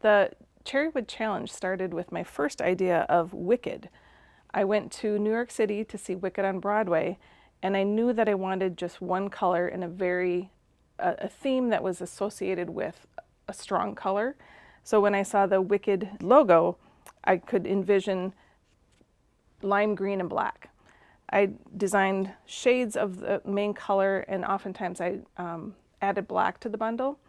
The Cherrywood Challenge started with my first idea of Wicked. I went to New York City to see Wicked on Broadway, and I knew that I wanted just one color and a theme that was associated with a strong color. So when I saw the Wicked logo, I could envision lime green and black. I designed shades of the main color, and oftentimes I added black to the bundle.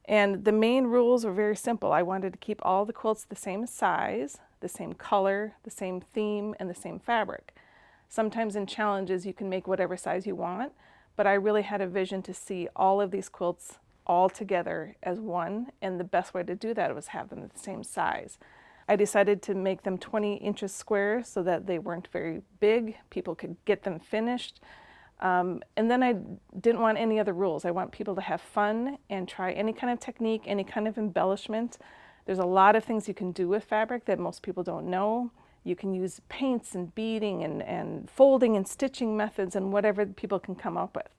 And the main rules were very simple. I wanted to keep all the quilts the same size, the same color, the same theme, and the same fabric. Sometimes in challenges you can make whatever size you want, but I really had a vision to see all of these quilts all together as one, and the best way to do that was have them the same size. I decided to make them 20 inches square so that they weren't very big. People could get them finished. And then I didn't want any other rules. I want people to have fun and try any kind of technique, any kind of embellishment. There's a lot of things you can do with fabric that most people don't know. You can use paints and beading and folding and stitching methods and whatever people can come up with.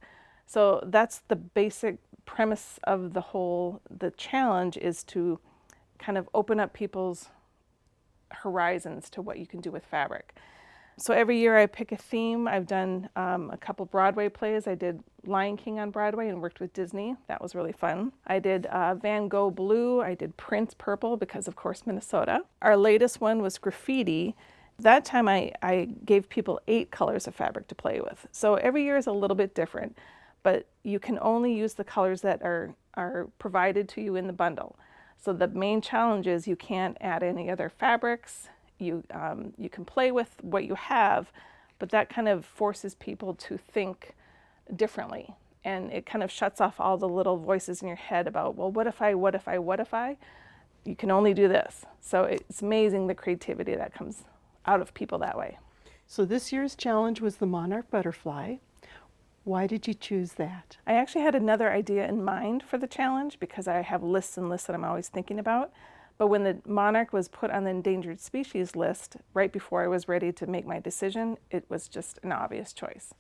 So that's the basic premise of the challenge, is to kind of open up people's horizons to what you can do with fabric. So every year I pick a theme. I've done a couple Broadway plays. I did Lion King on Broadway and worked with Disney. That was really fun. I did Van Gogh blue. I did Prince purple because, of course, Minnesota. Our latest one was graffiti. That time I gave people 8 colors of fabric to play with. So every year is a little bit different, but you can only use the colors that are provided to you in the bundle. So the main challenge is you can't add any other fabrics. You can play with what you have, but that kind of forces people to think differently. And it kind of shuts off all the little voices in your head about, well, what if I? You can only do this. So it's amazing the creativity that comes out of people that way. So this year's challenge was the Monarch butterfly. Why did you choose that? I actually had another idea in mind for the challenge because I have lists and lists that I'm always thinking about. But when the Monarch was put on the endangered species list, right before I was ready to make my decision, it was just an obvious choice.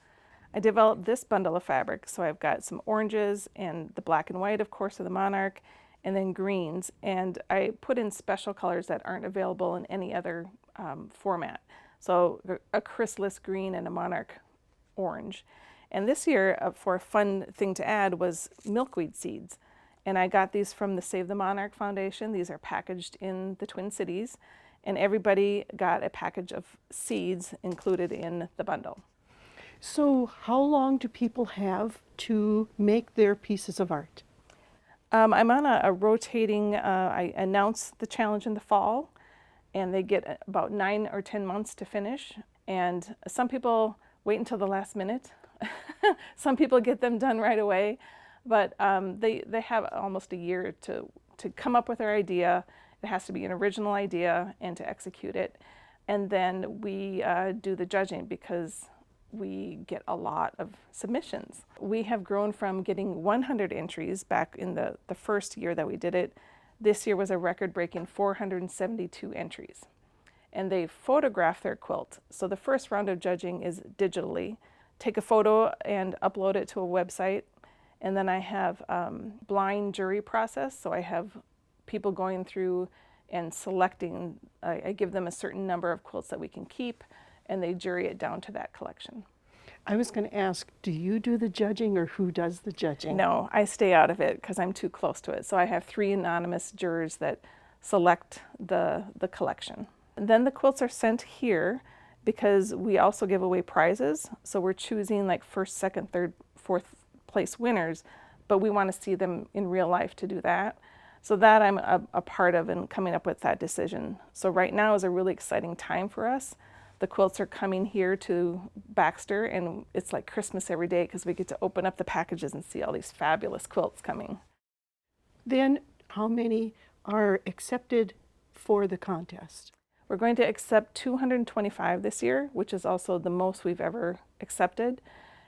I developed this bundle of fabric, so I've got some oranges and the black and white, of course, of the Monarch, and then greens. And I put in special colors that aren't available in any other format. So a chrysalis green and a Monarch orange. And this year, for a fun thing to add, was milkweed seeds. And I got these from the Save the Monarch Foundation. These are packaged in the Twin Cities, and everybody got a package of seeds included in the bundle. So how long do people have to make their pieces of art? I'm on a rotating, I announce the challenge in the fall, and they get about 9 or 10 months to finish. And some people wait until the last minute. Some people get them done right away. But they have almost a year to come up with their idea. It has to be an original idea and to execute it. And then we do the judging because we get a lot of submissions. We have grown from getting 100 entries back in the first year that we did it. This year was a record-breaking 472 entries. And they photograph their quilt. So the first round of judging is digitally. Take a photo and upload it to a website. And then I have blind jury process, so I have people going through and selecting. I give them a certain number of quilts that we can keep, and they jury it down to that collection. I was going to ask, do you do the judging or who does the judging? No, I stay out of it because I'm too close to it. So I have 3 anonymous jurors that select the collection. And then the quilts are sent here because we also give away prizes. So we're choosing like first, second, third, fourth place winners, but we want to see them in real life to do that. So that I'm a part of in coming up with that decision. So right now is a really exciting time for us. The quilts are coming here to Baxter, and it's like Christmas every day because we get to open up the packages and see all these fabulous quilts coming. Then how many are accepted for the contest? We're going to accept 225 this year, which is also the most we've ever accepted.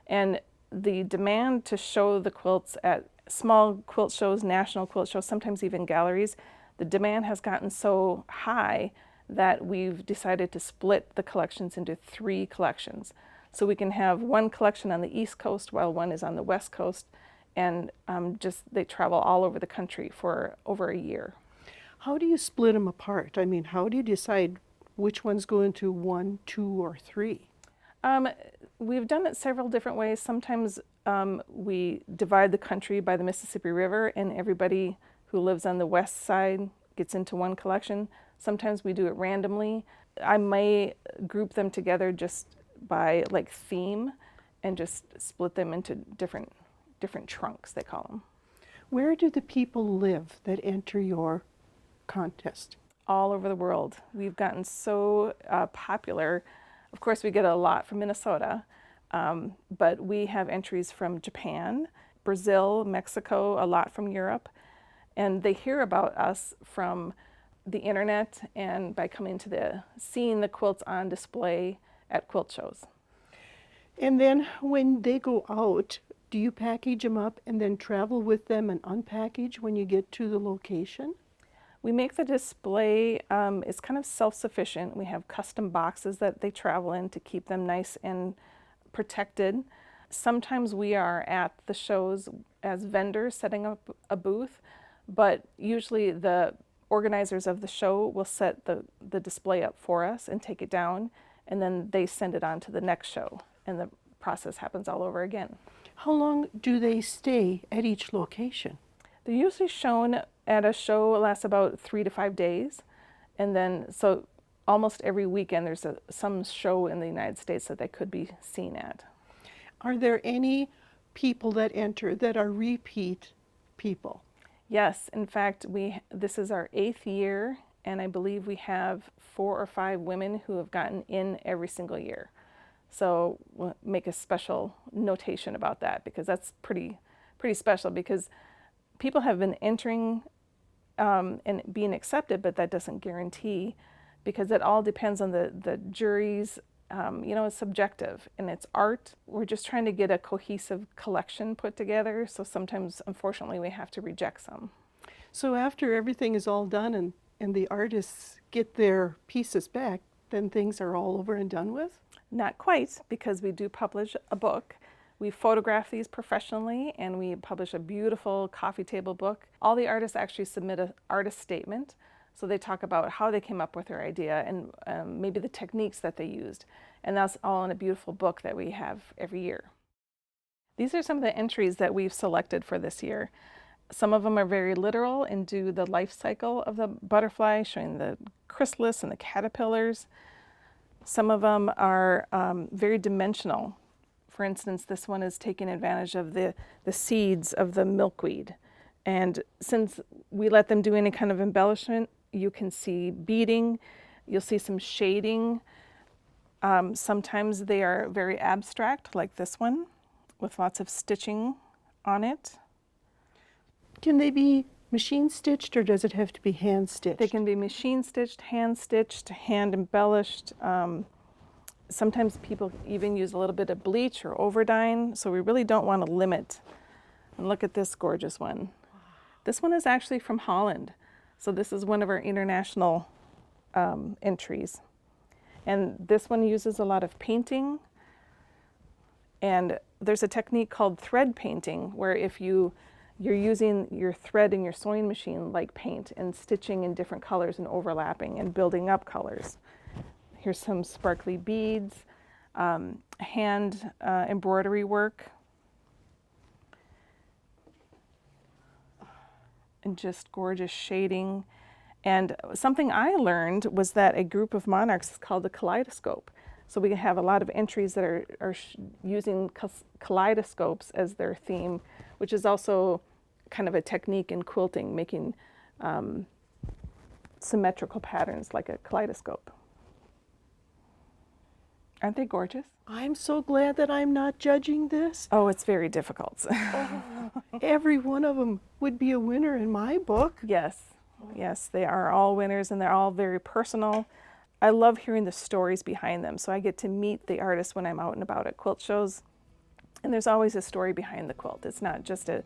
And the demand to show the quilts at small quilt shows, national quilt shows, sometimes even galleries, the demand has gotten so high that we've decided to split the collections into 3 collections. So we can have one collection on the East Coast while one is on the West Coast, and they travel all over the country for over a year. How do you split them apart? I mean, how do you decide which ones go into 1, 2, or 3? We've done it several different ways. Sometimes we divide the country by the Mississippi River, and everybody who lives on the west side gets into one collection. Sometimes we do it randomly. I may group them together just by like theme and just split them into different trunks, they call them. Where do the people live that enter your contest? All over the world. We've gotten so popular. Of course, we get a lot from Minnesota, but we have entries from Japan, Brazil, Mexico, a lot from Europe, and they hear about us from the internet and by coming to seeing the quilts on display at quilt shows. And then when they go out, do you package them up and then travel with them and unpackage when you get to the location? We make the display, it's kind of self-sufficient. We have custom boxes that they travel in to keep them nice and protected. Sometimes we are at the shows as vendors setting up a booth, but usually the organizers of the show will set the display up for us and take it down, and then they send it on to the next show, and the process happens all over again. How long do they stay at each location? They're usually shown at a show, lasts about 3 to 5 days, and then so almost every weekend there's some show in the United States that they could be seen at. Are there any people that enter that are repeat people? Yes, in fact, this is our 8th year, and I believe we have 4 or 5 women who have gotten in every single year. So we'll make a special notation about that, because that's pretty special, because people have been entering and being accepted, but that doesn't guarantee, because it all depends on the juries. It's subjective and it's art. We're just trying to get a cohesive collection put together, so sometimes, unfortunately, we have to reject some. So after everything is all done and the artists get their pieces back, then things are all over and done with? Not quite, because we do publish a book. We photograph these professionally, and we publish a beautiful coffee table book. All the artists actually submit an artist statement, so they talk about how they came up with their idea and maybe the techniques that they used. And that's all in a beautiful book that we have every year. These are some of the entries that we've selected for this year. Some of them are very literal and do the life cycle of the butterfly, showing the chrysalis and the caterpillars. Some of them are very dimensional. For instance, this one is taking advantage of the seeds of the milkweed. And since we let them do any kind of embellishment, you can see beading, you'll see some shading. Sometimes they are very abstract, like this one, with lots of stitching on it. Can they be machine stitched, or does it have to be hand stitched? They can be machine stitched, hand embellished. Sometimes people even use a little bit of bleach or overdyne, so we really don't want to limit. And look at this gorgeous one. This one is actually from Holland, so this is one of our international entries. And this one uses a lot of painting, and there's a technique called thread painting, where if you're using your thread in your sewing machine like paint and stitching in different colors and overlapping and building up colors. Here's some sparkly beads, hand embroidery work, and just gorgeous shading. And something I learned was that a group of monarchs is called the kaleidoscope. So we have a lot of entries that are using kaleidoscopes as their theme, which is also kind of a technique in quilting, making symmetrical patterns like a kaleidoscope. Aren't they gorgeous? I'm so glad that I'm not judging this. Oh, it's very difficult. Every one of them would be a winner in my book. Yes, they are all winners, and they're all very personal. I love hearing the stories behind them, so I get to meet the artists when I'm out and about at quilt shows, and there's always a story behind the quilt. It's not just a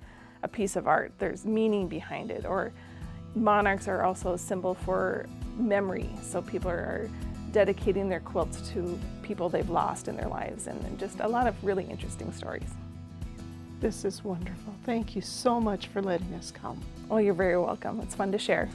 piece of art. There's meaning behind it. Or monarchs are also a symbol for memory, so people are dedicating their quilts to people they've lost in their lives, and just a lot of really interesting stories. This is wonderful. Thank you so much for letting us come. Oh, you're very welcome. It's fun to share.